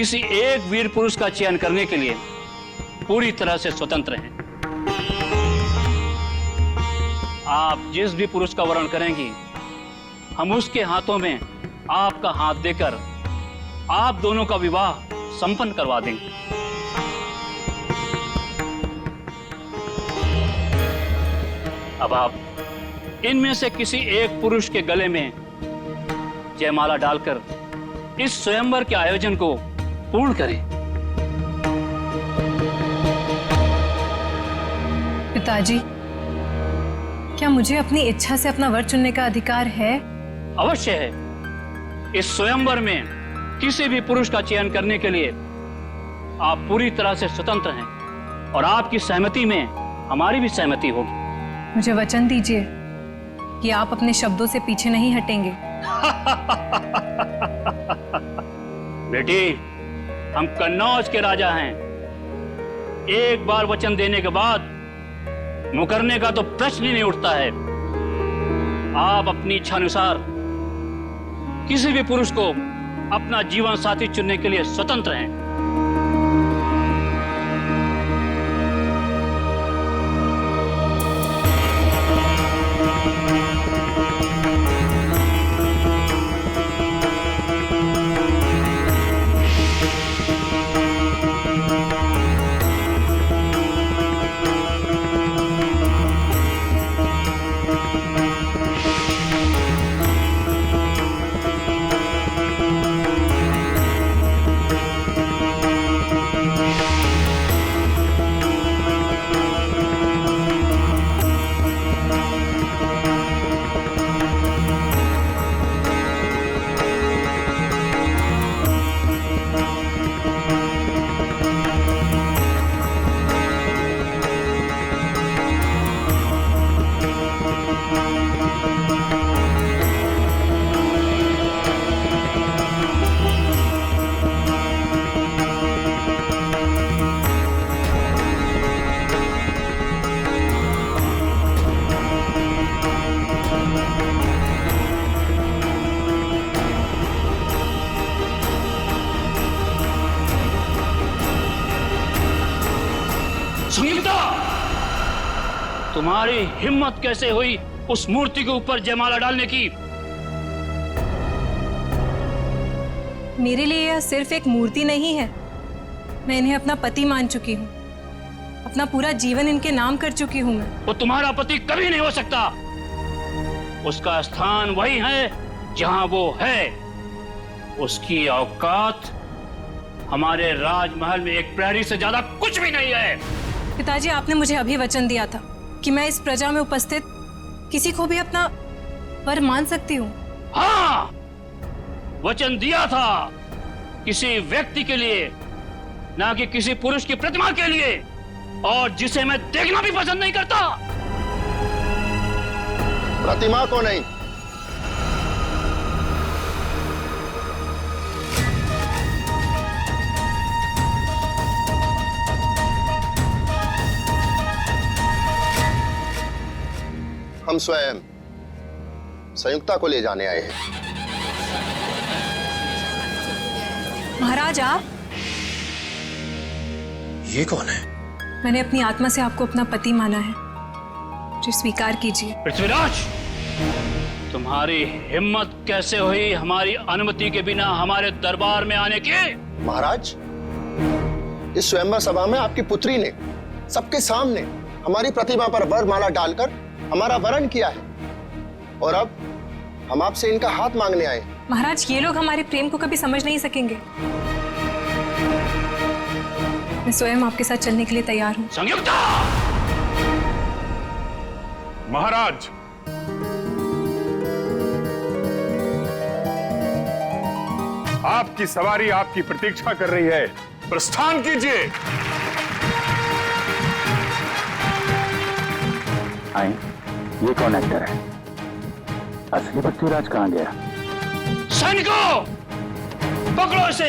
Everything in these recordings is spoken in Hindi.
किसी एक वीर पुरुष का चयन करने के लिए पूरी तरह से स्वतंत्र हैं। आप जिस भी पुरुष का वर्ण करेंगी, हम उसके हाथों में आपका हाथ देकर आप दोनों का विवाह संपन्न करवा देंगे। अब आप इनमें से किसी एक पुरुष के गले में जयमाला डालकर इस स्वयंवर के आयोजन को पूर्ण करें। पिताजी, क्या मुझे अपनी इच्छा से अपना वर चुनने का अधिकार है? अवश्य है। इस स्वयंवर में किसी भी पुरुष का चयन करने के लिए आप पूरी तरह से स्वतंत्र हैं और आपकी सहमति में हमारी भी सहमति होगी। मुझे वचन दीजिए कि आप अपने शब्दों से पीछे नहीं हटेंगे। बेटी, हम कन्नौज के राजा हैं। एक बार वचन देने के बाद मुकरने का तो प्रश्न ही नहीं उठता है। आप अपनी इच्छा अनुसार किसी भी पुरुष को अपना जीवन साथी चुनने के लिए स्वतंत्र हैं। संयुक्ता, तुम्हारी हिम्मत कैसे हुई उस मूर्ति के ऊपर जयमाला डालने की? मेरे लिए यह सिर्फ एक मूर्ति नहीं है। मैं इन्हें अपना पति मान चुकी हूँ। अपना पूरा जीवन इनके नाम कर चुकी हूँ मैं। वो तुम्हारा पति कभी नहीं हो सकता। उसका स्थान वही है जहां वो है। उसकी औकात हमारे राजमहल में एक प्रहरी से ज्यादा कुछ भी नहीं है। पिताजी, आपने मुझे अभी वचन दिया था कि मैं इस प्रजा में उपस्थित किसी को भी अपना वर मान सकती हूँ। हाँ, वचन दिया था, किसी व्यक्ति के लिए, ना कि किसी पुरुष की प्रतिमा के लिए, और जिसे मैं देखना भी पसंद नहीं करता। प्रतिमा को नहीं, हम स्वयं संयुक्ता को ले जाने आए हैं। महाराज, आप? ये कौन है? मैंने अपनी आत्मा से आपको अपना पति माना है, जो स्वीकार कीजिए। पृथ्वीराज, तुम्हारी हिम्मत कैसे हुई हमारी अनुमति के बिना हमारे दरबार में आने की? महाराज, इस स्वयंवर सभा में आपकी पुत्री ने सबके सामने हमारी प्रतिमा पर वरमाला डालकर हमारा वरण किया है, और अब हम आपसे इनका हाथ मांगने आए। महाराज, ये लोग हमारे प्रेम को कभी समझ नहीं सकेंगे। मैं स्वयं आपके साथ चलने के लिए तैयार हूँ। संयुक्ता! महाराज, आपकी सवारी आपकी प्रतीक्षा कर रही है। प्रस्थान कीजिए। आए, ये कौन एक्टर है? असली पृथ्वीराज कहाँ गया? सैनिकों, पकड़ो इसे।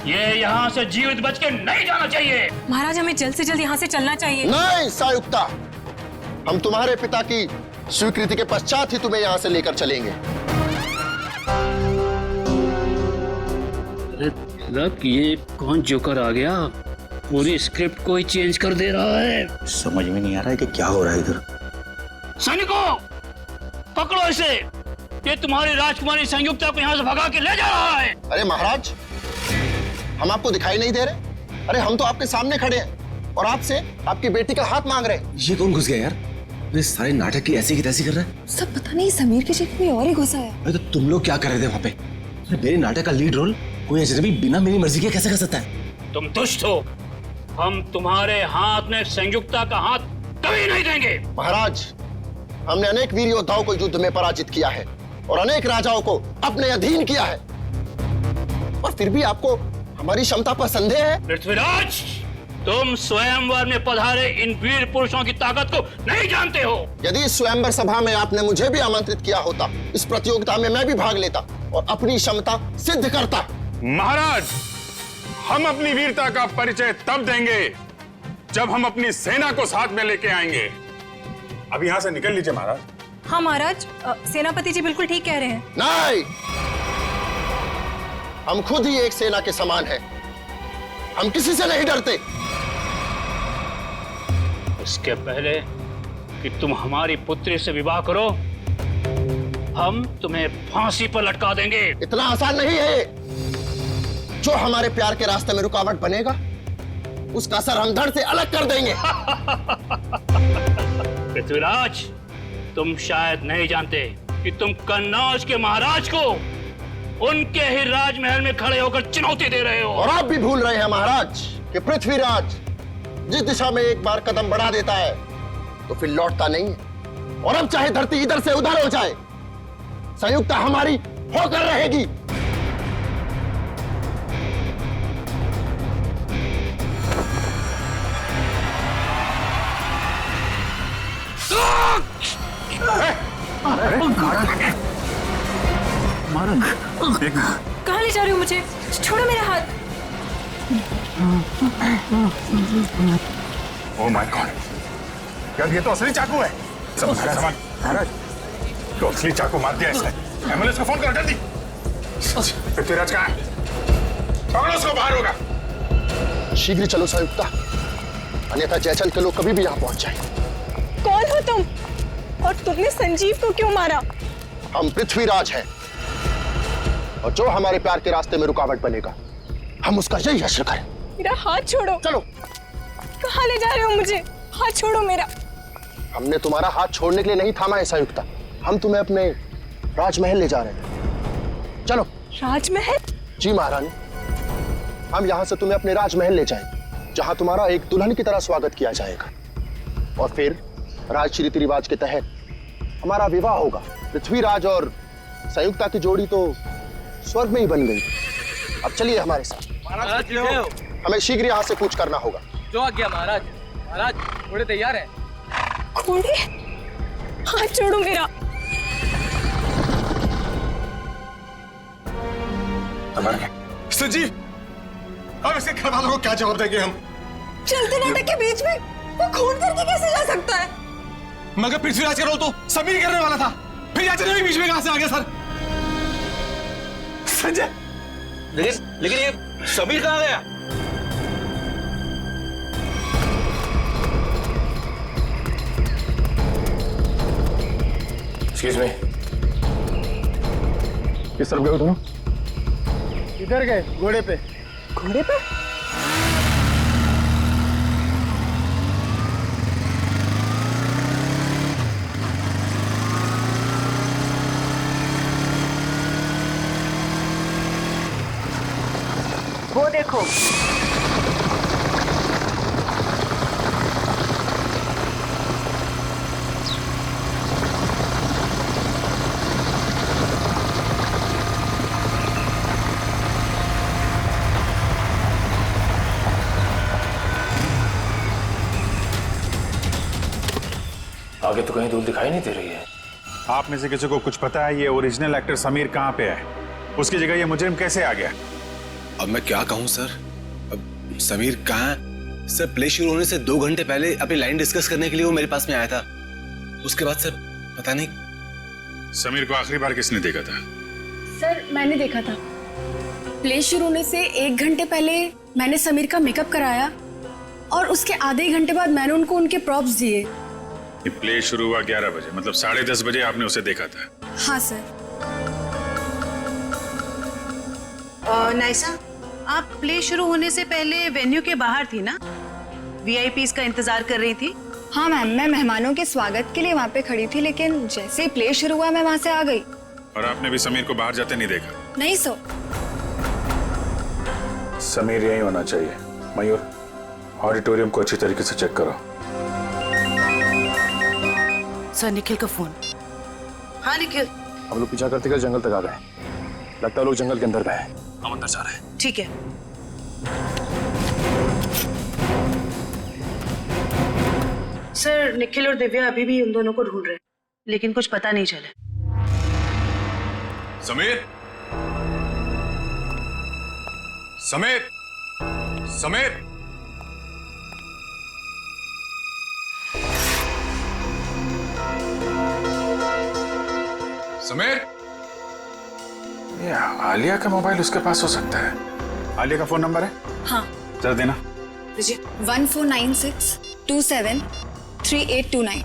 ये यहाँ से जीवित बच के नहीं जाना चाहिए। महाराज, हमें जल्द से जल्द यहाँ से चलना चाहिए। नहीं संयुक्ता, हम तुम्हारे पिता की स्वीकृति के पश्चात ही तुम्हें यहाँ से लेकर चलेंगे। मतलब ये कौन जोकर आ गया? पूरी स्क्रिप्ट को ही चेंज कर दे रहा है। समझ में नहीं आ रहा है कि क्या हो रहा है इधर। सैनिकों, पकड़ो इसे। ये तुम्हारी राजकुमारी संयुक्ता को यहाँ से भगा के ले जा रहा है। अरे महाराज, हम आपको दिखाई नहीं दे रहे? अरे हम तो आपके सामने खड़े हैं और आपसे आपकी बेटी का हाथ मांग रहे हैं। ये कौन घुस गया यार? ये सारे नाटक की ऐसी कर रहा है। सब पता नहीं समीर की जगह कोई और ही घुसा है। अरे तो तुम लोग क्या कर रहे थे वहाँ पे? अरे मेरे नाटक का लीड रोल कोई अजनबी बिना मेरी मर्जी के कैसे कर सकता है? तुम दुष्ट हो। हम तुम्हारे हाथ में संयुक्ता का हाथ कभी नहीं देंगे। महाराज, हमने अनेक वीर योद्धाओं को युद्ध में पराजित किया है और अनेक राजाओं को अपने अधीन किया है, और फिर भी आपको हमारी क्षमता पर संदेह है? पृथ्वीराज, तुम स्वयंवर में पधारे इन वीर पुरुषों की ताकत को नहीं जानते हो। यदि इस स्वयंवर सभा में आपने मुझे भी आमंत्रित किया होता, इस प्रतियोगिता में मैं भी भाग लेता और अपनी क्षमता सिद्ध करता। महाराज, हम अपनी वीरता का परिचय तब देंगे जब हम अपनी सेना को साथ में लेके आएंगे। अब यहां से निकल लीजिए महाराज। हाँ महाराज, सेनापति जी बिल्कुल ठीक कह रहे हैं। नहीं, हम खुद ही एक सेना के समान हैं। हम किसी से नहीं डरते। इसके पहले कि तुम हमारी पुत्री से विवाह करो, हम तुम्हें फांसी पर लटका देंगे। इतना आसान नहीं है। जो हमारे प्यार के रास्ते में रुकावट बनेगा, उसका सर हम धड़ से अलग कर देंगे। पृथ्वीराज, तुम शायद नहीं जानते कि तुम कन्नौज के महाराज को उनके ही राजमहल में खड़े होकर चुनौती दे रहे हो। और आप भी भूल रहे हैं महाराज कि पृथ्वीराज जिस दिशा में एक बार कदम बढ़ा देता है तो फिर लौटता नहीं है। और अब चाहे धरती इधर से उधर हो जाए, संयुक्ता हमारी होकर रहेगी। कहाँ ले जा रहे हो मुझे? छोड़ो मेरा हाथ। ओह माय गॉड, यार ये तो असली चाकू है। सब सामान महाराज, तो असली चाकू मार दिया इसने। एम्बुलेंस को फोन करो जल्दी। पृथ्वीराज कहाँ है? पकड़ो उसको, बाहर होगा। शीघ्र चलो संयुक्ता, अन्यथा जयचल के लोग कभी भी यहाँ पहुंच जाएंगे। कौन हो तुम? और तुमने संजीव को क्यों मारा? हम पृथ्वीराज हैं, और जो हमारे प्यार के रास्ते में रुकावट बनेगा, हम उसका यही हश्र करें। मेरा हाथ छोड़ो। चलो। कहाँ ले जा रहे हो मुझे? हाथ छोड़ो मेरा। हमने तुम्हारा हाथ छोड़ने के लिए नहीं थामा है संयुक्ता। हम तुम्हें अपने राजमहल ले जा रहे हैं। चलो। राजमहल? जी महारानी, हम यहाँ से तुम्हें अपने राजमहल ले जाएंगे, जहाँ तुम्हारा एक दुल्हन की तरह स्वागत किया जाएगा, और फिर राजश्री रीति रिवाज के तहत हमारा विवाह होगा। पृथ्वीराज और संयुक्ता की जोड़ी तो स्वर्ग में ही बन गई। अब चलिए हमारे साथ। हमें शीघ्र यहाँ से कूच करना होगा। जो आ गया महाराज। महाराज, घोड़े तैयार हैं। घोड़े? हाथ छोड़ो मेरा। संजीव, अब इसके घर वालों को क्या जवाब देंगे हम? चलते नाटक के बीच में वो खून करके कैसे जा सकता है? मगर पृथ्वीराज का रोल तो समीर करने वाला था, फिर याचन भी बीच में कहां से आ गया सर? संजय, लेकिन ये समीर कहाँ गया? एक्सक्यूज मी, किस तरफ गए तुम? इधर गए, घोड़े पे। घोड़े पे? वो देखो। आगे तो कहीं दूर दिखाई नहीं दे रही है। आप में से किसी को कुछ पता है ये ओरिजिनल एक्टर समीर कहाँ पे है? उसकी जगह ये मुजरिम कैसे आ गया? अब मैं क्या कहूं सर? अब समीर कहाँ है? सर, प्ले शुरू होने से 2 घंटे पहले अपनी लाइन डिस्कस करने के लिए वो मेरे पास में आया था। उसके बाद सर पता नहीं। समीर को आखिरी बार किसने देखा था? सर, मैंने देखा था। प्ले शुरू होने से 1 घंटे पहले मैंने समीर का मेकअप कराया और उसके आधे घंटे बाद मैंने उनको उनके प्रॉप्स दिए। ये प्ले शुरू हुआ 11 बजे, मतलब 10:30 बजे आपने उसे देखा था। हाँ सर। नाइसा, आप प्ले शुरू होने से पहले वेन्यू के बाहर थी ना? वीआईपीज़ का इंतजार कर रही थी? हाँ मैम, मैं मेहमानों के स्वागत के लिए वहाँ पे खड़ी थी, लेकिन जैसे ही प्ले शुरू हुआ मैं वहाँ से आ गई। और आपने भी समीर को बाहर जाते नहीं देखा? नहीं सर। समीर यही होना चाहिए। मयूर, ऑडिटोरियम को अच्छी तरीके से चेक करो। सर, निखिल का फोन। हाँ निखिल। हम लोग पीछा करते जंगल तक आ गए। लगता है लोग जंगल के अंदर गए हैं। हम अंदर जा रहे हैं। ठीक है। सर, निखिल और दिव्या अभी भी उन दोनों को ढूंढ रहे हैं, लेकिन कुछ पता नहीं चला। समीर, समीर, समीर, समीर। ये आलिया का मोबाइल उसके पास हो सकता है। आलिया का फोन नंबर है? हाँ। जरा देना। 1496273829।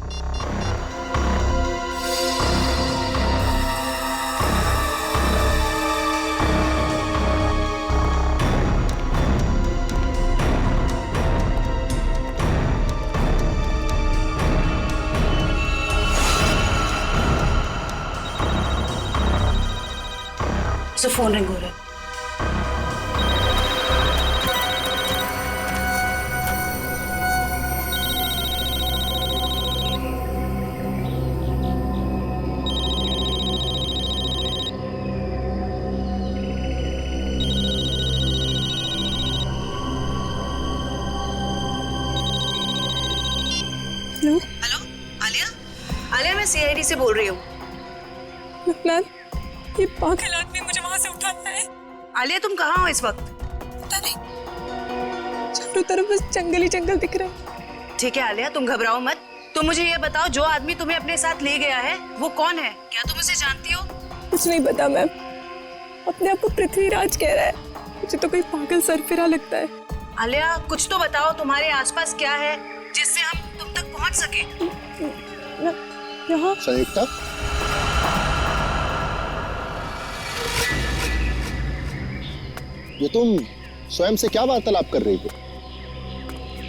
उसे फोन रिंग हो रहा है। हेलो। हेलो, आलिया? आलिया, मैं सीआईडी से बोल रही हूँ। मैम, ये पागल आदमी मुझे वहां से उठाता है। आलिया, तुम कहाँ हो इस वक्त? पता नहीं, चारों तरफ बस जंगल ही जंगल दिख रहा है। ठीक है आलिया, तुम घबराओ मत। तुम मुझे ये बताओ, जो आदमी तुम्हें अपने साथ ले गया है वो कौन है? क्या तुम उसे जानती हो? कुछ नहीं पता मैम, अपने आप को पृथ्वीराज कह रहा है। मुझे तो कोई पागल सरफिरा लगता है। आलिया, कुछ तो बताओ, तुम्हारे आसपास क्या है जिससे हम तुम तक पहुंच सके? यहाँ संयुक्ता, ये तुम स्वयं से क्या वार्तालाप कर रही हो?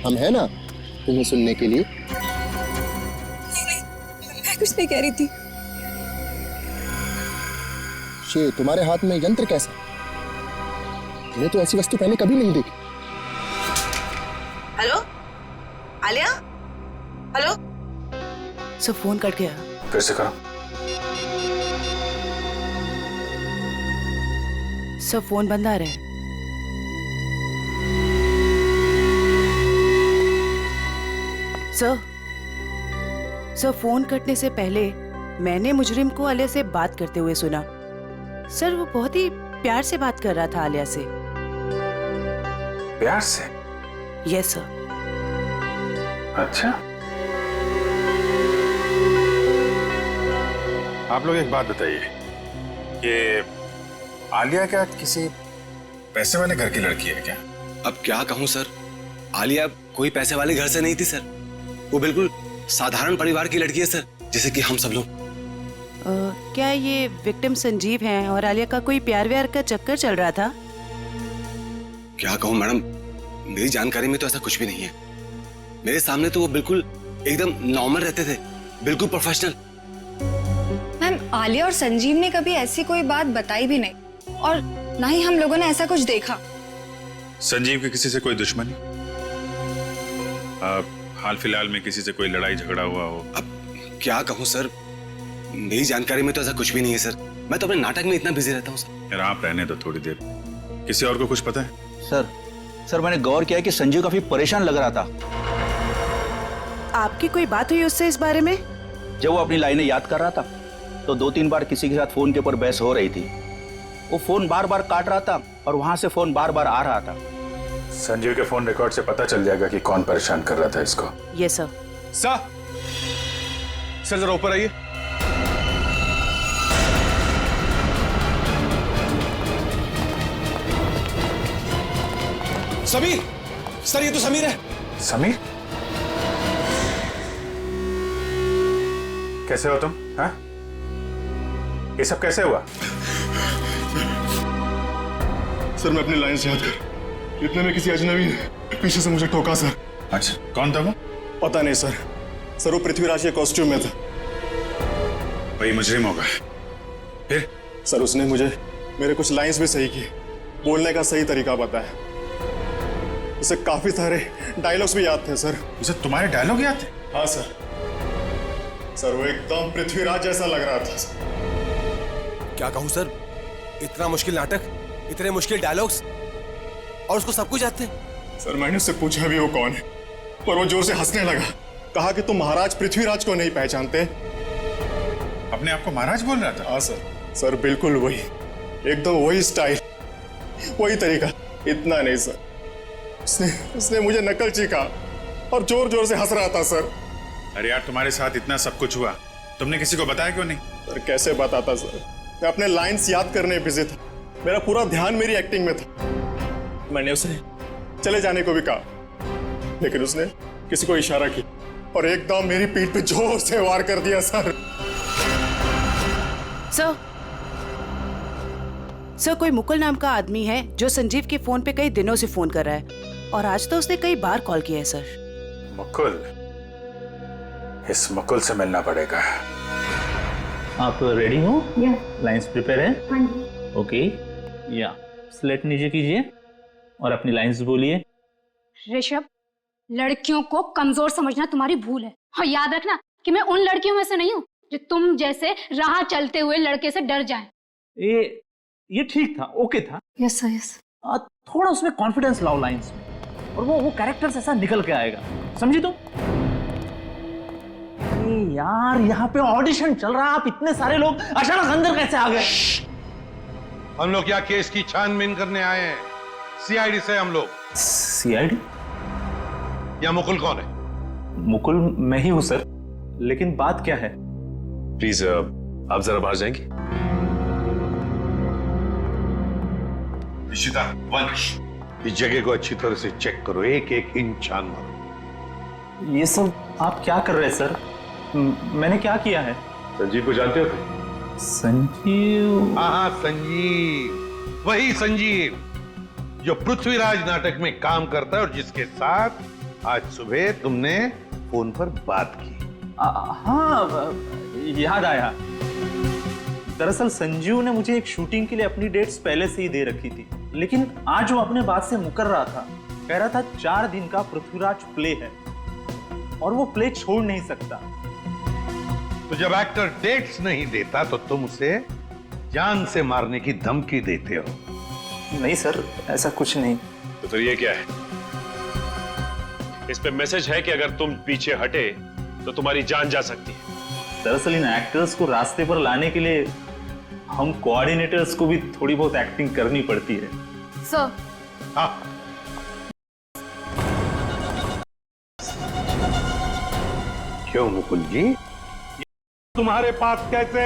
हम है ना तुम्हें सुनने के लिए। नहीं, मैं कुछ नहीं कह रही थी। ये तुम्हारे हाथ में यंत्र कैसा? मैंने तो ऐसी वस्तु पहले कभी नहीं देखी। Hello Alia? Hello? Sir, phone cut गया। फिर से करो। सर, फोन बंद आ रहा है। सर, फोन कटने से पहले मैंने मुजरिम को आलिया से बात करते हुए सुना। सर, वो बहुत ही प्यार से बात कर रहा था आलिया से। प्यार से? Yes sir. अच्छा, आप लोग एक बात बताइए, ये आलिया क्या किसी पैसे वाले घर की लड़की है क्या? अब क्या कहूँ सर, आलिया कोई पैसे वाले घर से नहीं थी सर। वो बिल्कुल साधारण परिवार की लड़की है सर, जैसे कि हम सब लोग। क्या ये विक्टिम संजीव हैं और आलिया का कोई प्यार व्यार का चक्कर चल रहा था? क्या कहूँ मैडम, मेरी जानकारी में तो ऐसा कुछ भी नहीं है। मेरे सामने तो वो बिल्कुल एकदम नॉर्मल रहते थे, बिल्कुल प्रोफेशनल। मैम, आलिया और संजीव ने कभी ऐसी कोई बात बताई भी नहीं, और ना ही हम लोगों ने ऐसा कुछ देखा। संजीव की किसी से कोई दुश्मनी? हाल फिलहाल में किसी से कोई लड़ाई झगड़ा हुआ हो? अब क्या कहूँ सर, मेरी जानकारी में तो ऐसा कुछ भी नहीं है सर। मैं तो अपने नाटक में इतना बिजी रहता हूँ सर। यार आप रहने दो थोड़ी देर। किसी और को कुछ पता है? सर, मैंने गौर किया कि संजीव काफी परेशान लग रहा था। आपकी कोई बात हुई उससे इस बारे में? जब वो अपनी लाइनें याद कर रहा था तो 2-3 बार किसी के साथ फोन के ऊपर बहस हो रही थी। वो फोन बार बार काट रहा था और वहां से फोन बार बार आ रहा था। संजीव के फोन रिकॉर्ड से पता चल जाएगा कि कौन परेशान कर रहा था इसको। Yes sir. सर जरा ऊपर आइए। समीर, सर ये तो समीर है। समीर, कैसे हो तुम? हाँ, ये सब कैसे हुआ? सर मैं अपनी लाइंस याद कर, इतने में किसी अजनबी ने पीछे से मुझे ठोका सर। अच्छा, कौन था वो? पता नहीं सर। सर वो पृथ्वीराज के कॉस्ट्यूम में था। वही मुजरिम होगा। फिर? सर उसने मुझे मेरे कुछ लाइंस भी सही किए, बोलने का सही तरीका बताया। उसे काफी सारे डायलॉग्स भी याद थे सर। उसे तुम्हारे डायलॉग याद थे? हाँ सर। सर वो एकदम पृथ्वीराज जैसा लग रहा था। क्या कहूं सर, इतना मुश्किल नाटक, इतने मुश्किल डायलॉग्स, और उसको सब कुछ याद थे। सर मैंने उससे पूछा भी वो कौन है, पर वो जोर से हंसने लगा। कहा कि तुम महाराज पृथ्वीराज को नहीं पहचानते। अपने आप को महाराज बोल रहा था? हाँ सर। सर बिल्कुल वही, एकदम वही स्टाइल, वही तरीका। इतना नहीं सर, उसने मुझे नकलची कहा और जोर जोर से हंस रहा था सर। अरे यार, तुम्हारे साथ इतना सब कुछ हुआ, तुमने किसी को बताया क्यों नहीं? सर कैसे बताता सर, मैं अपने लाइंस याद करने बिजी था। मेरा पूरा ध्यान मेरी एक्टिंग में था। मैंने उसे चले जाने को भी कहा, लेकिन उसने किसी को इशारा किया और एकदम मेरी पीठ पे जोर से वार कर दिया सर। सर कोई मुकुल नाम का आदमी है जो संजीव के फोन पे कई दिनों से फोन कर रहा है, और आज तो उसने कई बार कॉल किया है सर। मुकुल? इस मुकुल से मिलना पड़ेगा। आप रेडी हो? लाइंस प्रिपेयर है? हाँ जी। ओके, या स्लेट नीचे कीजिए और अपनी लाइंस बोलिए। ऋषभ, लड़कियों को कमजोर समझना तुम्हारी भूल है, और याद रखना कि मैं उन लड़कियों में से नहीं हूँ जो तुम जैसे राह चलते हुए लड़के से डर जाएं। ये ठीक था, ओके था। Yes sir, yes. थोड़ा उसमें कॉन्फिडेंस लाओ लाइंस में, और वो कैरेक्टर ऐसा निकल के आएगा, समझी तुम? यार यहाँ पे ऑडिशन चल रहा है, आप इतने सारे लोग अचानक अंदर कैसे आ गए? हम लोग क्या केस की छानबीन करने आए हैं? सीआईडी से हम लोग। सीआईडी? या मुकुल कौन है? मुकुल मैं ही हूं सर, लेकिन बात क्या है? प्लीज आप जरा बाहर जाएंगे? निशिता, वंश, इस जगह को अच्छी तरह से चेक करो, एक एक इंच छान मारो। ये सब आप क्या कर रहे हैं सर? मैंने क्या किया है? संजीव को जानते हो? संजीव? हाँ, संजीव, वही संजीव जो पृथ्वीराज नाटक में काम करता है और जिसके साथ आज सुबह तुमने फोन पर बात की। हाँ, याद आया। दरअसल संजीव ने मुझे एक शूटिंग के लिए अपनी डेट्स पहले से ही दे रखी थी, लेकिन आज वो अपने बात से मुकर रहा था। कह रहा था 4 दिन का पृथ्वीराज प्ले है और वो प्ले छोड़ नहीं सकता। तो जब एक्टर डेट्स नहीं देता तो तुम उसे जान से मारने की धमकी देते हो? नहीं सर, ऐसा कुछ नहीं। तो फिर ये क्या है? इस पे मैसेज है कि अगर तुम पीछे हटे तो तुम्हारी जान जा सकती है। दरअसल इन एक्टर्स को रास्ते पर लाने के लिए हम कोऑर्डिनेटर्स को भी थोड़ी बहुत एक्टिंग करनी पड़ती है। सर। हाँ। क्यों मुकुल जी, तुम्हारे पास कैसे?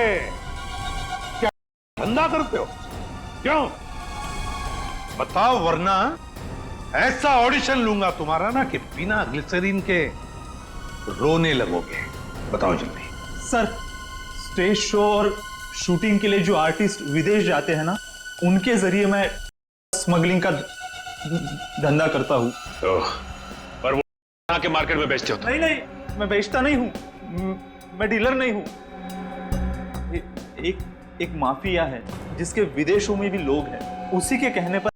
क्या धंधा करते हो? क्यों बताओ, वरना ऐसा ऑडिशन लूंगा तुम्हारा ना कि बिना ग्लिसरीन के रोने लगोगे। बताओ जल्दी। सर, स्टेज शो और शूटिंग के लिए जो आर्टिस्ट विदेश जाते हैं ना, उनके जरिए मैं स्मगलिंग का धंधा करता हूँ। पर वो यहाँ के मार्केट में बेचते हो? नहीं नहीं, मैं बेचता नहीं हूँ, मैं डीलर नहीं हूँ। एक माफिया है जिसके विदेशों में भी लोग हैं, उसी के कहने पर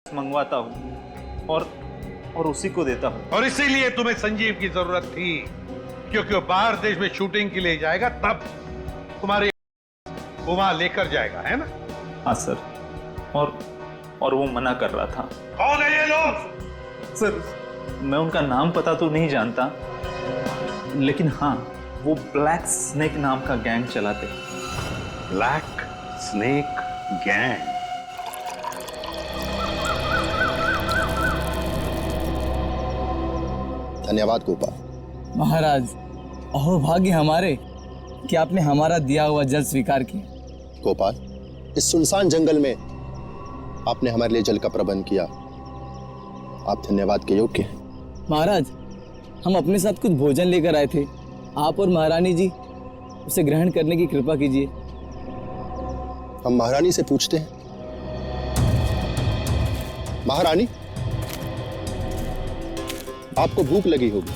मंगवाता हूँ और उसी को देता हूँ। और इसीलिए तुम्हें संजीव की जरूरत थी, क्योंकि वो बाहर देश में शूटिंग के लिए जाएगा, तब तुम्हारे वो वहां लेकर जाएगा, है ना? हाँ सर, और वो मना कर रहा था। कौन है ये लोग? सर, मैं उनका नाम पता तो नहीं जानता, लेकिन हाँ, वो ब्लैक स्नेक नाम का गैंग चलाते हैं। Black snake gang? धन्यवाद गोपाल। महाराज, अहो भाग्य हमारे कि आपने हमारा दिया हुआ जल स्वीकार किया। गोपाल, इस सुनसान जंगल में आपने हमारे लिए जल का प्रबंध किया, आप धन्यवाद के योग्य हैं। महाराज, हम अपने साथ कुछ भोजन लेकर आए थे, आप और महारानी जी उसे ग्रहण करने की कृपा कीजिए। हम महारानी से पूछते हैं। महारानी, आपको भूख लगी होगी,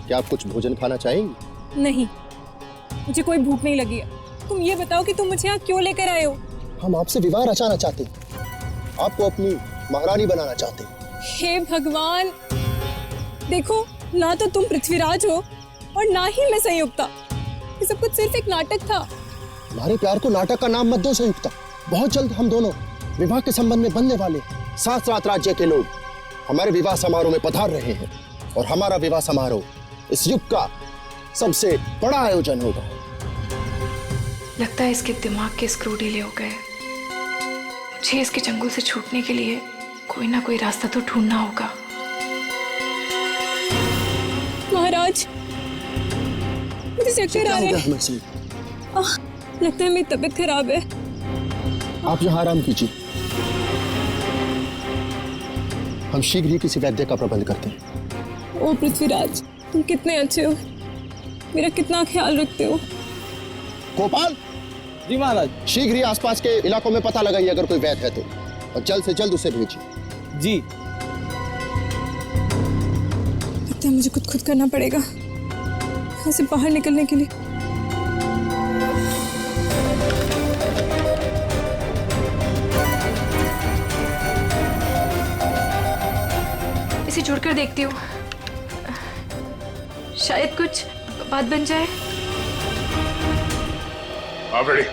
क्या आप कुछ भोजन खाना चाहेंगी? नहीं, मुझे कोई भूख नहीं लगी है। तुम ये बताओ कि तुम मुझे यहाँ क्यों लेकर आए हो? हम आपसे विवाह रचाना चाहते हैं, आपको अपनी महारानी बनाना चाहते हैं। हे भगवान, देखो, ना तो तुम पृथ्वीराज हो और ना ही मैं संयुक्ता। ये सब कुछ सिर्फ एक नाटक था। हमारे प्यार को नाटक का नाम मत दो संयुक्ता। बहुत जल्द हम दोनों विवाह के संबंध में बनने वाले। 7 राज्य के लोग हमारे विवाह समारोह में पधार रहे हैं और हमारा विवाह समारोह इस युग का सबसे बड़ा आयोजन होगा। लगता है इसके दिमाग के स्क्रू ढीले हो गए। मुझे इसके चंगुल से छूटने के लिए कोई ना कोई रास्ता तो ढूंढना होगा। महाराज, मुझे चक्कर आ रहे हैं। लगता है मेरी तबीयत खराब है। आप यहाँ आराम कीजिए, हम शीघ्र ही किसी वैद्य का प्रबंध करते हैं। ओ पृथ्वीराज, तुम कितने अच्छे हो, मेरा कितना ख्याल रखते हो। गोपाल जी महाराज। शीघ्र ही आसपास के इलाकों में पता लगाइए अगर कोई वैद्य है तो, और जल्द से जल्द उसे भेजिए। जी। लगता है मुझे खुद करना पड़ेगा यहाँ से बाहर निकलने के लिए। इसे जोड़कर देखती हूँ, शायद कुछ बात बन जाए। आप रेडी?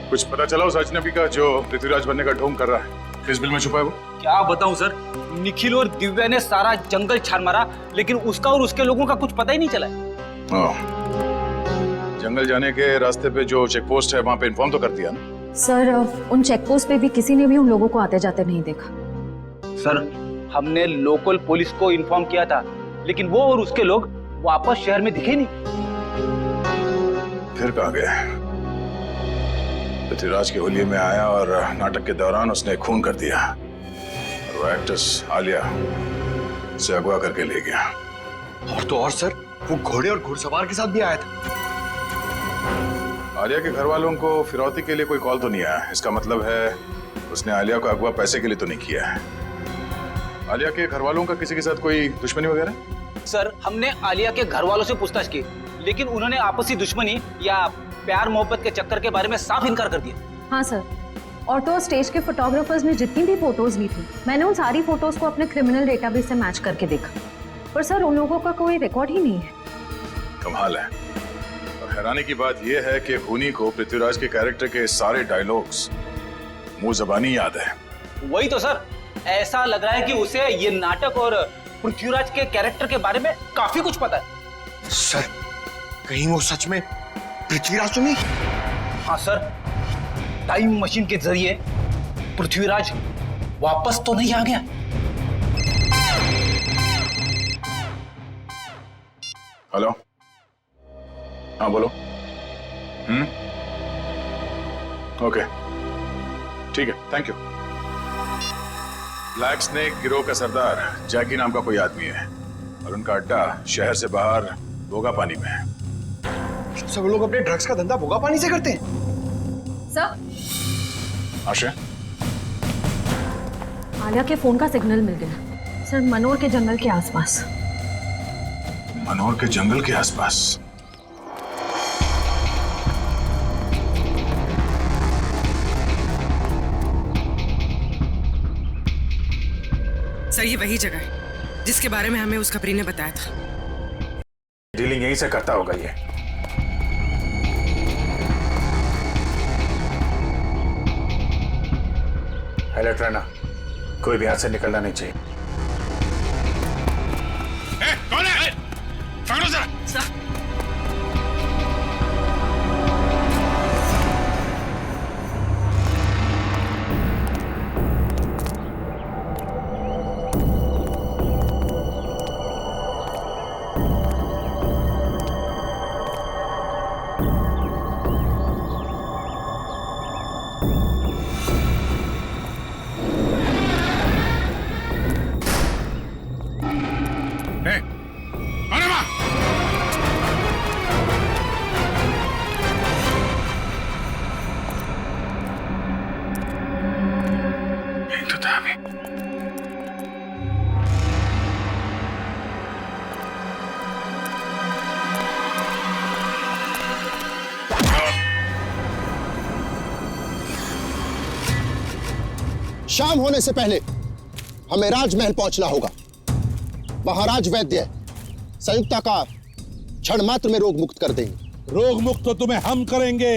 कुछ पता चला उस अजनबी का जो पृथ्वीराज बनने का ढोंग कर रहा है? किस बिल में छुपा है वो? क्या बताऊं सर, निखिल और दिव्या ने सारा जंगल छान मारा, लेकिन उसका और उसके लोगों का कुछ पता ही नहीं चला। जंगल जाने के रास्ते पे जो चेक पोस्ट है वहां पे इन्फॉर्म तो कर दिया ना? सर, उन चेक पोस्ट पे भी किसी ने भी उन लोगों को आते जाते नहीं देखा। सर, हमने लोकल पुलिस को इन्फॉर्म किया था, लेकिन वो और उसके लोग वापस शहर में दिखे नहीं। फिर कहाँ गए? पृथ्वीराज के होलिये में आया और नाटक के दौरान उसने खून कर दिया और वो एक्ट्रेस आलिया से अगवा करके ले गया। और तो और सर, वो घोड़े और घुड़सवार के साथ भी आया था। आलिया के घर वालों को फिरौती के लिए कोई कॉल तो नहीं आया। इसका मतलब है उसने आलिया को अगवा पैसे के लिए तो नहीं किया है। आलिया के घर वालों का किसी के साथ कोई दुश्मनी वगैरह? सर, हमने आलिया के घर वालों से पूछताछ की, लेकिन उन्होंने आपसी दुश्मनी या प्यार मोहब्बत के चक्कर के बारे में साफ इनकार कर दिया। हाँ सर, और तो स्टेज के फोटोग्राफर्स ने जितनी भी फोटोज ली थी, मैंने उन सारी फोटोज को अपने क्रिमिनल डेटाबेस से मैच करके देखा, पर सर उन लोगों का कोई रिकॉर्ड ही नहीं है। कमाल है। और हैरानी की बात यह है कि खूनी को पृथ्वीराज के कैरेक्टर के सारे डायलॉग्स मुंह ज़बानी याद है। वही तो सर, ऐसा लग रहा है कि उसे ये नाटक और पृथ्वीराज के कैरेक्टर के बारे में काफी कुछ पता है। सर, कहीं वो सच में पृथ्वीराज तो नहीं? हाँ सर, टाइम मशीन के जरिए पृथ्वीराज वापस तो नहीं आ गया? हेलो, हाँ बोलो। ओके, ठीक है, थैंक यू। ब्लैक स्नेक गिरोह का सरदार जैकी नाम का कोई आदमी है और उनका अड्डा शहर से बाहर भोगा पानी में है। सब लोग अपने ड्रग्स का धंधा भोगा पानी से करते हैं। सर, आशा, आलिया के फोन का सिग्नल मिल गया सर, मनोर के जंगल के आसपास। मनोर के जंगल के आसपास? सर, ये वही जगह है जिसके बारे में हमें उस खबरी ने बताया था। डीलिंग यहीं से करता होगा ये। अलर्ट रहना, कोई भी हाथ से निकलना नहीं चाहिए। कौन है? पकड़ो जरा। शाम होने से पहले हमें राजमहल पहुंचना होगा। महाराज वैद्य संयुक्ता का क्षण मात्र में रोग मुक्त कर देंगे। रोग मुक्त तो तुम्हें हम करेंगे।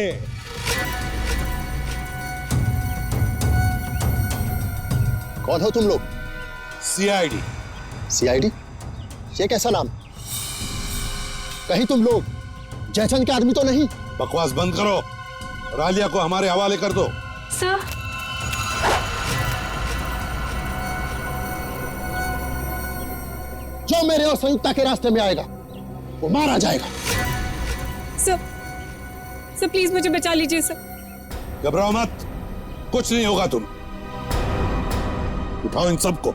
कौन हो तुम लोग? सीआईडी। सीआईडी? ये कैसा नाम? कहीं तुम लोग जयचंद के आदमी तो नहीं? बकवास बंद करो और आलिया को हमारे हवाले कर दो। सर, जो मेरे और संयुक्ता के रास्ते में आएगा वो मारा जाएगा। सर प्लीज मुझे बचा लीजिए सर। घबराओ मत, कुछ नहीं होगा। तुम उठाओ इन सबको।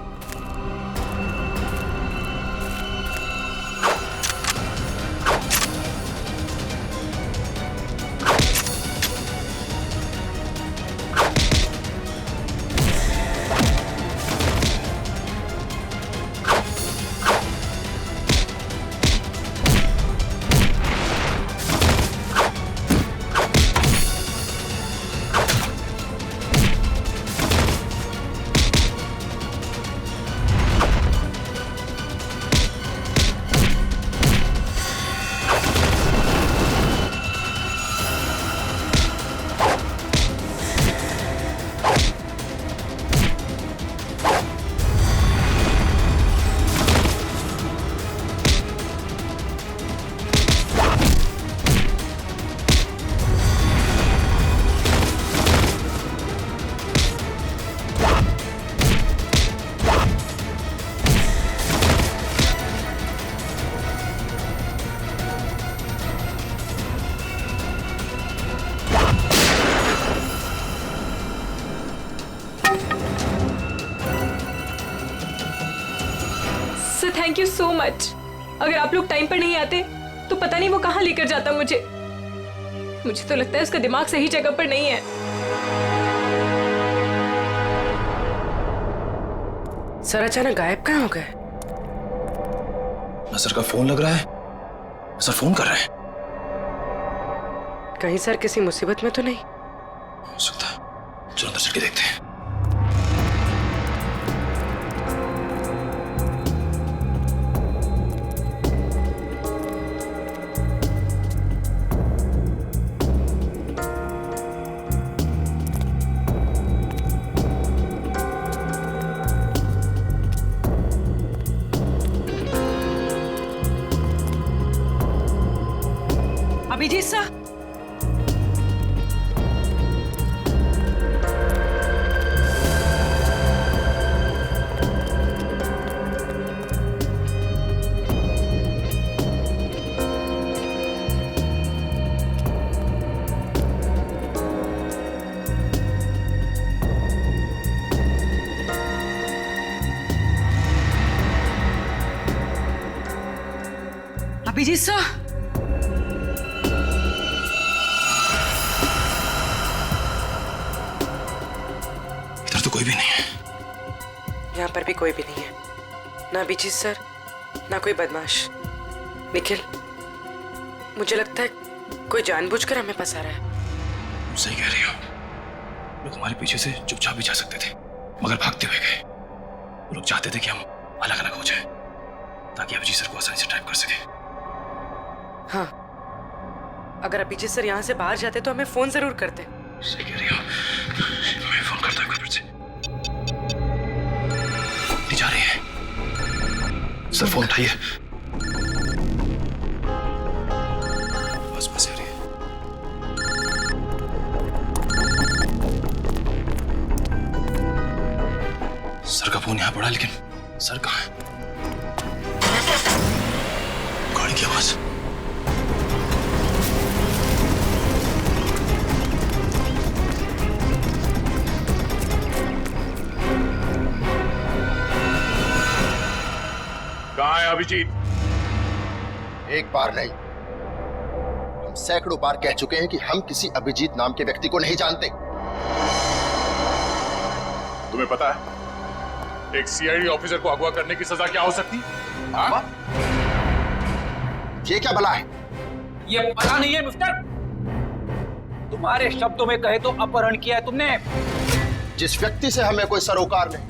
Thank you so much. अगर आप लोग टाइम पर नहीं आते तो पता नहीं वो कहां लेकर जाता मुझे। मुझे तो लगता है उसका दिमाग सही जगह पर नहीं है। सर अचानक गायब कहाँ हो गए? सर का फोन लग रहा है। सर फोन कर रहे हैं। कहीं सर किसी मुसीबत में तो नहीं? हो सकता है। चलो अंदर चल के देखते हैं। अभिजीत सर, अभिजीत सर, तो कोई भी नहीं है। यहाँ पर भी कोई भी नहीं है। ना अभिजीत सर, ना कोई बदमाश। निखिल, मुझे लगता है कोई जानबूझकर हमें फंसा रहा है। सही कह रही हो। लोग हमारे पीछे से चुपचाप भी जा सकते थे, मगर भागते हुए गए। वो लोग चाहते थे कि हम अलग अलग हो जाएं, ताकि अभिजीत सर को आसानी से ट्रैप कर सके। हाँ, अगर अभिजीत सर यहाँ से बाहर जाते तो हमें फोन जरूर करते। सही कह रही हो। मैं फोन करता हूँ फिर से। जा रही है। सर फोन उठाइए। बस बस आ रही है। सर का फोन यहाँ पड़ा, लेकिन सर कहाँ है? गाड़ी की आवाज। कहाँ है अभिजीत? एक बार नहीं, हम सैकड़ों बार कह चुके हैं कि हम किसी अभिजीत नाम के व्यक्ति को नहीं जानते। तुम्हें पता है एक सीआईडी ऑफिसर को अगवा करने की सजा क्या हो सकती है? हाँ? ये क्या भला है? ये पता नहीं है मिस्टर। तुम्हारे शब्दों में कहे तो अपहरण किया है तुमने। जिस व्यक्ति से हमें कोई सरोकार नहीं,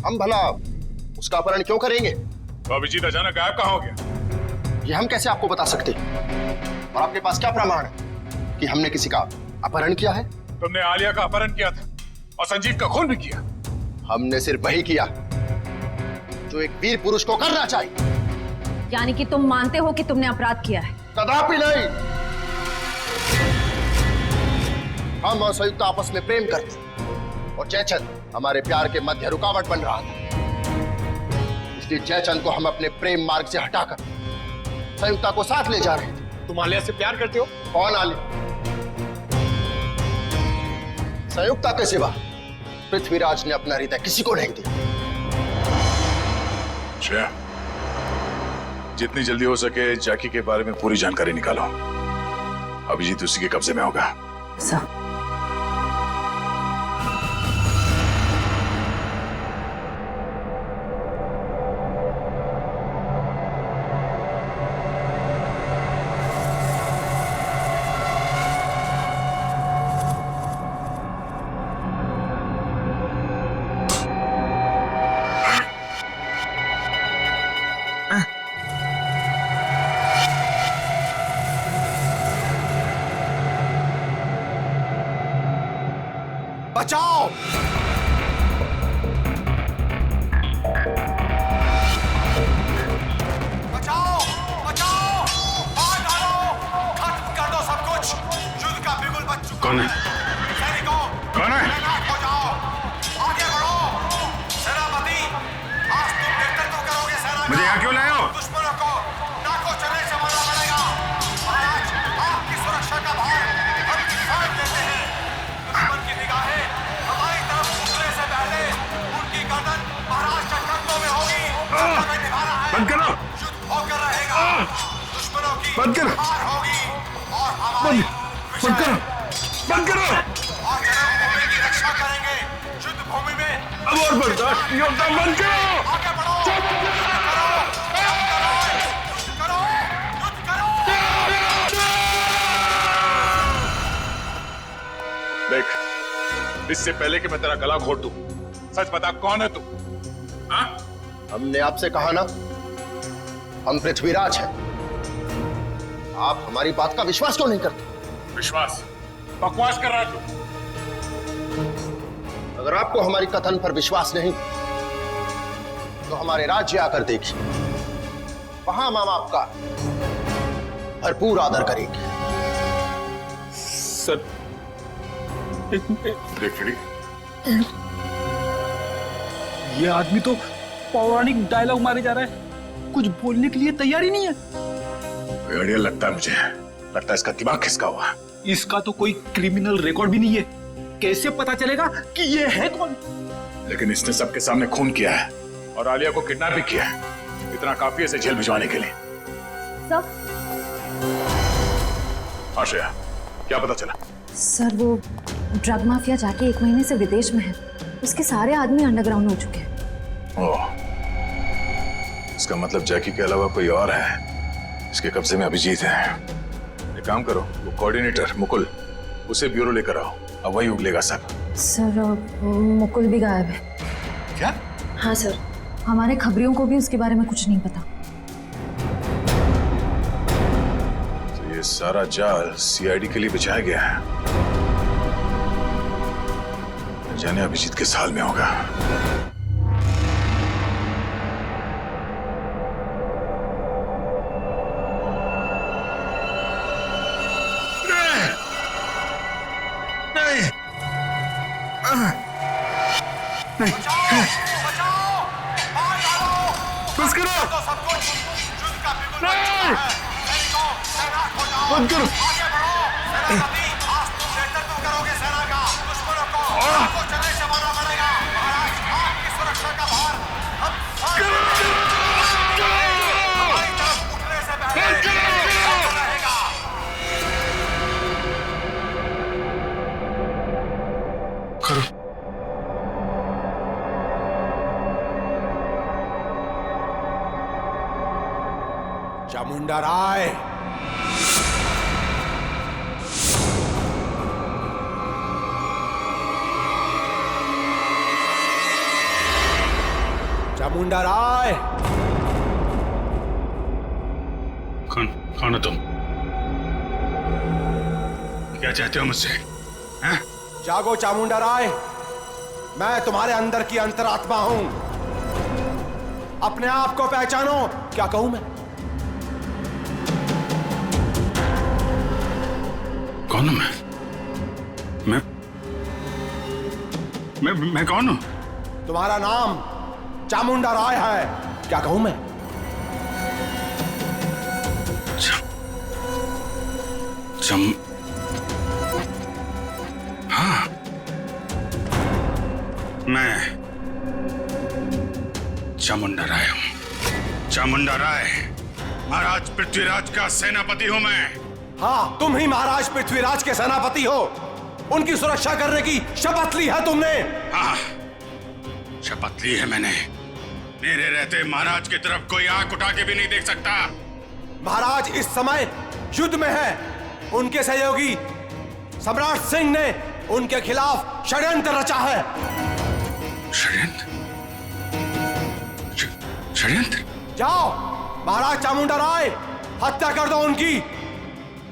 हम भला उसका अपहरण क्यों करेंगे? तो अभिजीत अचानक गायब कहाँ हो गया? ये हम कैसे आपको बता सकते हैं? और आपके पास क्या प्रमाण है कि हमने किसी का अपहरण किया है? तुमने आलिया का अपहरण किया था और संजीव का खून भी किया। हमने सिर्फ वही किया जो एक वीर पुरुष को करना चाहिए। यानी कि तुम मानते हो कि तुमने अपराध किया है? कदापि नहीं। हम और संयुक्त आपस में प्रेम करते और जयचंद हमारे प्यार के मध्य रुकावट बन रहा था, इसलिए जयचंद को हम अपने प्रेम मार्ग से हटाकर संयुक्ता को साथ ले जा रहे थे। तुम आलिया से प्यार करते हो? कौन आलिया? संयुक्ता के सिवा पृथ्वीराज ने अपना हृदय किसी को नहीं दिया। श्रेया, जितनी जल्दी हो सके जैकी के बारे में पूरी जानकारी निकालो। अभिजीत उसी के कब्जे में होगा। सर बचाओ! बचाओ! बचाओ! मार डालो! खत्म कर दो सब कुछ! युद्ध का बिगुल बज चुका है। सैनिकों, कौन है? तैनात हो जाओ! आगे बढ़ो! सेनापति, आज तुम नेतृत्व करोगे सेना का। मुझे यहाँ क्यों लाए हो? दुश्मनों को नाकों चने से मारना पड़ेगा। महाराज, आपकी सुरक्षा का भार हम किसान देते हैं। दुश्मन की निगाहें हमारी तरफ उठने से पहले उनकी गर्दन महाराज के कंधों में होगी। हमें निभाना है। बंद करो! युद्ध होकर रहेगा। दुश्मनों की बंद करो! हार होगी और हमारी बंद करो! बंद करो! और जन्मभूमि की रक्षा करेंगे। युद्ध भूमि में अब और बर्दाश्त नहीं होता। बंद करो! आगे बढ़ो! युद्ध करो! युद्ध करो! युद्ध करो! देख, इससे पहले कि मैं तेरा गला घोट दूं, सच बता कौन है तू? हाँ? हमने आपसे कहा ना, हम पृथ्वीराज हैं। आप हमारी बात का विश्वास क्यों नहीं करते? विश्वास? बकवास कर रहा है तू। अगर आपको हमारी कथन पर विश्वास नहीं तो हमारे राज्य आकर देखिए, वहां हम आपका भरपूर आदर करेंगे। सर, देख खिड़ी, ये आदमी तो पौराणिक डायलॉग मारे जा रहा है, कुछ बोलने के लिए तैयार ही नहीं है। भेड़िया लगता है मुझे, लगता है इसका दिमाग खिसका हुआ है। इसका तो कोई क्रिमिनल रिकॉर्ड भी नहीं है, कैसे पता चलेगा कि ये है कौन? लेकिन इसने सबके सामने खून किया है और आलिया को किडनैप भी किया है। इतना काफी है इसे जेल भिजवाने के लिए। सब आश्रया, क्या पता चला? सर, वो ड्रग माफिया जाके 1 महीने से विदेश में है। उसके सारे आदमी अंडरग्राउंड हो चुके हैं। ओह, इसका मतलब जैकी के अलावा कोई और है। इसके कब्जे में अभिजीत है। एक काम करो, वो कोऑर्डिनेटर मुकुल, उसे ब्यूरो लेकर आओ, अब वही उगलेगा सब। सर, मुकुल भी गायब है। क्या? हाँ सर, हमारे खबरियों को भी उसके बारे में कुछ नहीं पता। तो ये सारा जाल सीआईडी के लिए बिछाया गया है। न जाने अभिजीत किस हाल में होगा। बस करो! बंद करो! चामुंडा राय, चामुंडा राय। कौन हो तुम? क्या चाहते हो मुझसे? हैं? जागो चामुंडा राय, मैं तुम्हारे अंदर की अंतरात्मा हूं। अपने आप को पहचानो। क्या कहूं मैं? कौन हूं मैं कौन हूं? तुम्हारा नाम चामुंडा राय है। क्या कहूं मैं? हाँ, मैं चामुंडा राय हूं। चामुंडा राय, महाराज पृथ्वीराज का सेनापति हूं मैं। हाँ, तुम ही महाराज पृथ्वीराज के सेनापति हो। उनकी सुरक्षा करने की शपथ ली है तुमने। हाँ, शपथ ली है मैंने। मेरे रहते महाराज की तरफ कोई आंख उठा के भी नहीं देख सकता। महाराज इस समय युद्ध में है। उनके सहयोगी सम्राट सिंह ने उनके खिलाफ षड्यंत्र रचा है। षड्यंत्र? जाओ महाराज चामुंडा राय, हत्या कर दो उनकी।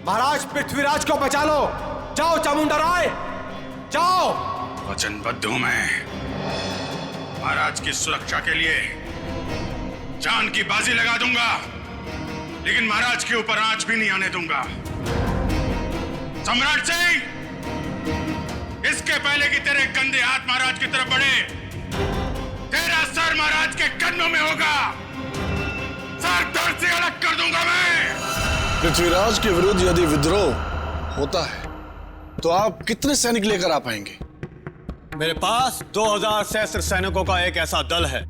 महाराज पृथ्वीराज को बचा लो। जाओ चामुंडा राय, जाओ। वचनबद्ध हूं मैं। महाराज की सुरक्षा के लिए जान की बाजी लगा दूंगा, लेकिन महाराज के ऊपर आंच भी नहीं आने दूंगा। सम्राट सिंह, इसके पहले कि तेरे गंदे हाथ महाराज की तरफ बढ़े, तेरा सर महाराज के कदमों में होगा। सर धड़ से अलग कर दूंगा मैं। पृथ्वीराज के विरुद्ध यदि विद्रोह होता है तो आप कितने सैनिक लेकर आ पाएंगे? मेरे पास 2000 सहस्त्र सैनिकों का एक ऐसा दल है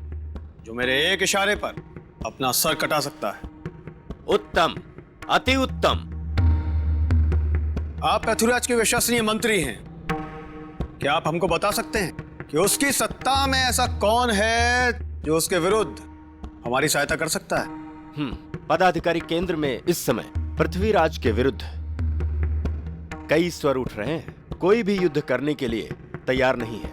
जो मेरे एक इशारे पर अपना सर कटा सकता है। उत्तम, अति उत्तम। आप पृथ्वीराज के विश्वसनीय मंत्री हैं। क्या आप हमको बता सकते हैं कि उसकी सत्ता में ऐसा कौन है जो उसके विरुद्ध हमारी सहायता कर सकता है? पदाधिकारी केंद्र में इस समय पृथ्वीराज के विरुद्ध कई स्वर उठ रहे हैं। कोई भी युद्ध करने के लिए तैयार नहीं है,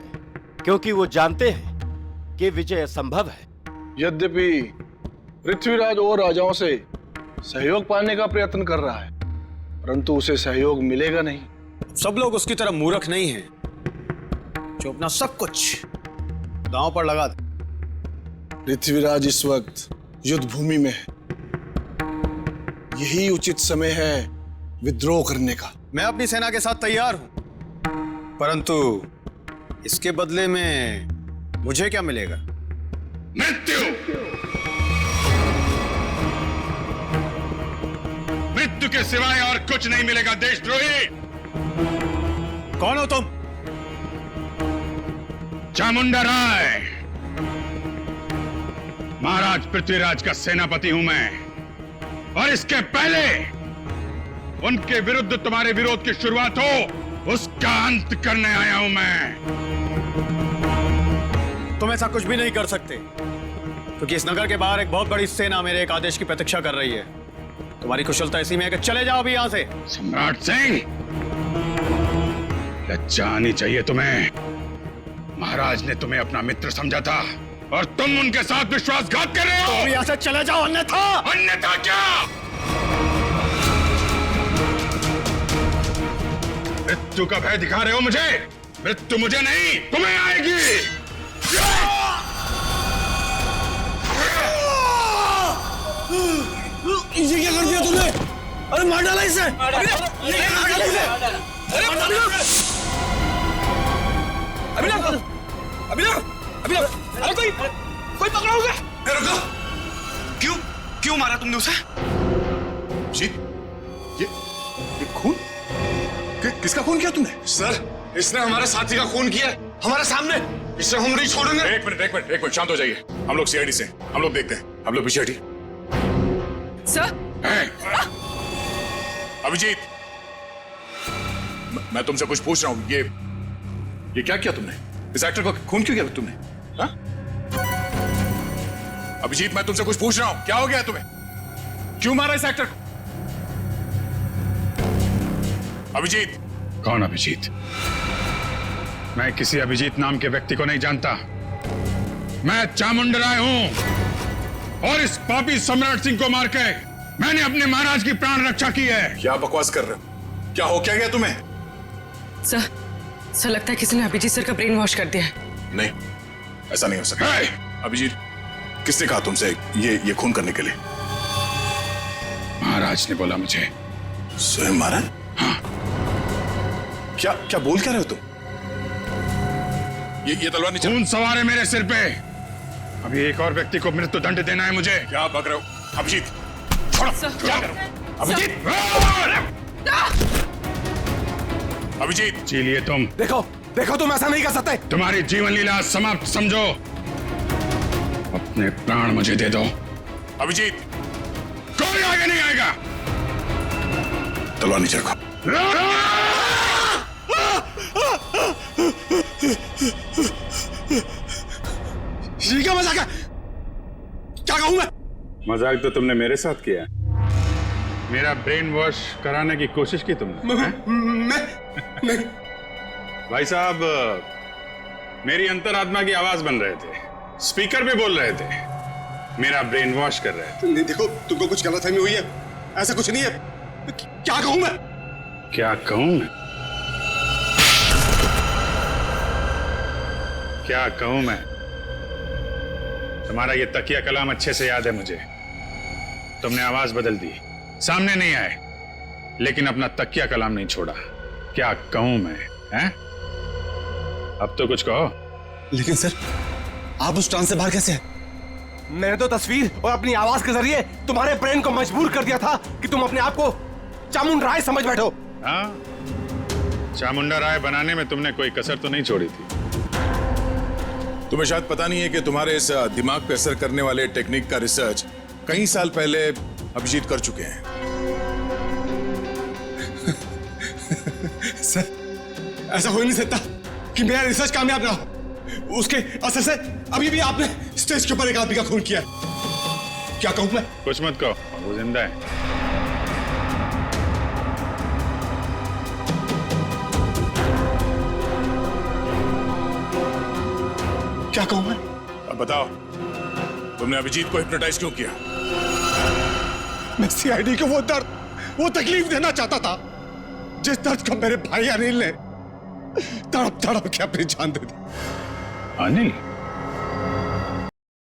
क्योंकि वो जानते हैं कि विजय असंभव है। यद्यपि पृथ्वीराज और राजाओं से सहयोग पाने का प्रयत्न कर रहा है, परंतु उसे सहयोग मिलेगा नहीं। सब लोग उसकी तरह मूर्ख नहीं हैं जो अपना सब कुछ दांव पर लगा दे। पृथ्वीराज इस वक्त युद्ध भूमि में है। यही उचित समय है विद्रोह करने का। मैं अपनी सेना के साथ तैयार हूं, परंतु इसके बदले में मुझे क्या मिलेगा? मृत्यु। मृत्यु के सिवाय और कुछ नहीं मिलेगा देशद्रोही। कौन हो तुम? चामुंडा राय, महाराज पृथ्वीराज का सेनापति हूं मैं, और इसके पहले उनके विरुद्ध तुम्हारे विरोध की शुरुआत हो, उसका अंत करने आया हूं मैं। तुम ऐसा कुछ भी नहीं कर सकते, क्योंकि इस नगर के बाहर एक बहुत बड़ी सेना मेरे एक आदेश की प्रतीक्षा कर रही है। तुम्हारी कुशलता इसी में है कि चले जाओ अभी यहां से। सम्राट सिंह, लज्जा आनी चाहिए तुम्हें। महाराज ने तुम्हें अपना मित्र समझा था और तुम उनके साथ विश्वासघात कर रहे हो। तो यहां से चले जाओ, अन्यथा। अन्यथा क्या? मृत्यु का भय दिखा रहे हो मुझे? मृत्यु मुझे नहीं, तुम्हें आएगी। ये क्या कर दिया तूने? अरे मार डाला इसे। अरे कोई पकड़ा होगा? रुको, क्यों मारा तुमने उसे? जी, ये खून? किसका खून किया तुमने? सर, इसने हमारे साथी का खून किया हमारे सामने। इसे हम नहीं छोड़ेंगे। एक मिनट, शांत हो जाइए। हम लोग सीआईडी से, हम लोग देखते हैं। हम लोग पीछे हटिए। सर, अभिजीत, मैं तुमसे कुछ पूछ रहा हूं। ये क्या किया तुमने? इस एक्टर को खून क्यों किया तुमने? हाँ? अभिजीत, मैं तुमसे कुछ पूछ रहा हूं। क्या हो गया तुम्हें? क्यों मारा इस एक्टर को? अभिजीत। कौन अभिजीत? मैं किसी अभिजीत नाम के व्यक्ति को नहीं जानता। मैं चामुंडराय हूं और इस पापी सम्राट सिंह को मार के मैंने अपने महाराज की प्राण रक्षा की है। क्या बकवास कर रहे हो? क्या हो क्या गया तुम्हें? सर लगता है किसी ने अभिजीत सर का ब्रेन वॉश कर दिया है। नहीं, ऐसा नहीं हो सकता। अभिजीत, किसने कहा तुमसे ये खून करने के लिए? महाराज ने बोला मुझे। स्वयं महाराज? हाँ। क्या बोल क्या रहे हो तुम? ये तलवार नीचे। खून सवार है मेरे सिर पे। अभी एक और व्यक्ति को मृत्यु दंड देना है मुझे। क्या बक रहे हो? अभिजीत छोड़ो। क्या करो? अभिजीत! अभिजीत! जी लिए तुम। देखो तुम ऐसा नहीं कर सकते। तुम्हारी जीवन लीला समाप्त समझो। अपने प्राण मुझे दे दो। अभिजीत! कोई आगे नहीं आएगा। तलवार नीचे रखो। ये क्या मजाक है? क्या कहूं मैं? मजाक तो तुमने मेरे साथ किया। मेरा ब्रेन वॉश कराने की कोशिश की तुमने। मैं भाई साहब, मेरी अंतरात्मा की आवाज बन रहे थे, स्पीकर पे बोल रहे थे, मेरा ब्रेन वॉश कर रहे थे। नहीं, देखो तुमको कुछ गलतफहमी हुई है। ऐसा कुछ नहीं है। क्या कहूं मैं? क्या कहूं मैं? क्या कहूं मैं? तुम्हारा ये तकिया कलाम अच्छे से याद है मुझे। तुमने आवाज बदल दी, सामने नहीं आए, लेकिन अपना तकिया कलाम नहीं छोड़ा। क्या कहूं मैं? हैं? अब तो कुछ कहो। लेकिन सर, आप उस ट्रांस से बाहर कैसे हैं? मैंने तो तस्वीर और अपनी आवाज के जरिए तुम्हारे ब्रेन को मजबूर कर दिया था कि तुम अपने आप को चामुंडा राय समझ बैठो। हाँ, चामुंडा राय बनाने में तुमने कोई कसर तो नहीं छोड़ी थी। तुम्हें शायद पता नहीं है कि तुम्हारे इस दिमाग पे असर करने वाले टेक्निक का रिसर्च कई साल पहले अभिजीत कर चुके हैं। सर, ऐसा हो नहीं सकता कि मेरा रिसर्च कामयाब ना हो। उसके असर से अभी भी आपने स्टेज के ऊपर एक आदमी का खून किया। क्या कहूं मैं? कुछ मत कहो, वो जिंदा है। क्या कहूं मैं? अब बताओ, तुमने अभिजीत को हिप्नोटाइज क्यों किया? मैं सीआईडी को वो दर्द, वो तकलीफ देना चाहता था जिस दर्द को मेरे भाई अनिल ने तड़प तड़प के अपनी जान दे दी। अनिल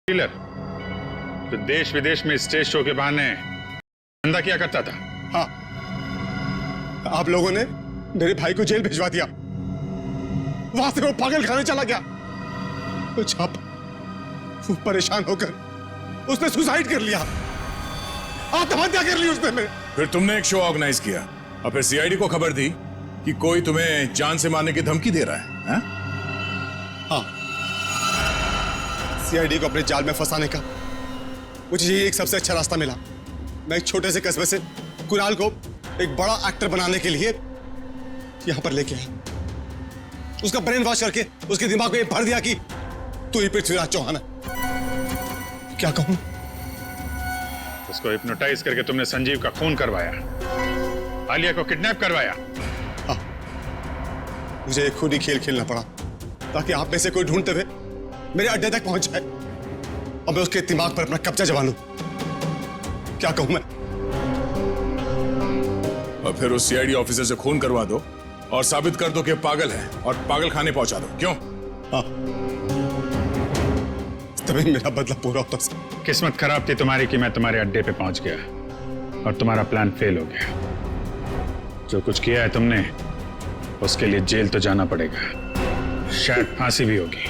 किलर, तो देश विदेश में स्टेज शो के बहाने धंधा किया करता था। हाँ, आप लोगों ने मेरे भाई को जेल भिजवा दिया। वहां से वो पागल खाने चला गया। तो जब वो परेशान होकर उसने सुसाइड कर लिया, आत्महत्या कर ली उसने। फिर तुमने एक शो ऑर्गेनाइज किया और फिर सीआईडी को खबर दी कि कोई तुम्हें जान से मारने की धमकी दे रहा है। हाँ, सीआईडी को अपने जाल में फंसाने का मुझे यही एक सबसे अच्छा रास्ता मिला। मैं एक छोटे से कस्बे से कुणाल को एक बड़ा एक्टर बनाने के लिए यहां पर लेके आया। उसका ब्रेन वॉश करके उसके दिमाग में भर दिया कि तू ही पृथ्वीराज चौहान है। क्या कहूं? उसको हिप्नोटाइज करके तुमने संजीव का खून करवाया, आलिया को किडनैप करवाया। हाँ, मुझे एक खुद ही खेल खेलना पड़ा ताकि आप में से कोई ढूंढते हुए मेरे अड्डे तक पहुंच जाए और मैं उसके दिमाग पर अपना कब्जा जमा लूं। क्या कहूं मैं? और फिर उस सीआईडी ऑफिसर से खून करवा दो और साबित कर दो कि पागल है और पागल खाने पहुंचा दो। क्यों? हाँ, तभी मेरा बदला पूरा होता। किस्मत खराब थी तुम्हारी कि मैं तुम्हारे अड्डे पे पहुंच गया और तुम्हारा प्लान फेल हो गया। जो कुछ किया है तुमने, उसके लिए जेल तो जाना पड़ेगा, शायद फांसी भी होगी।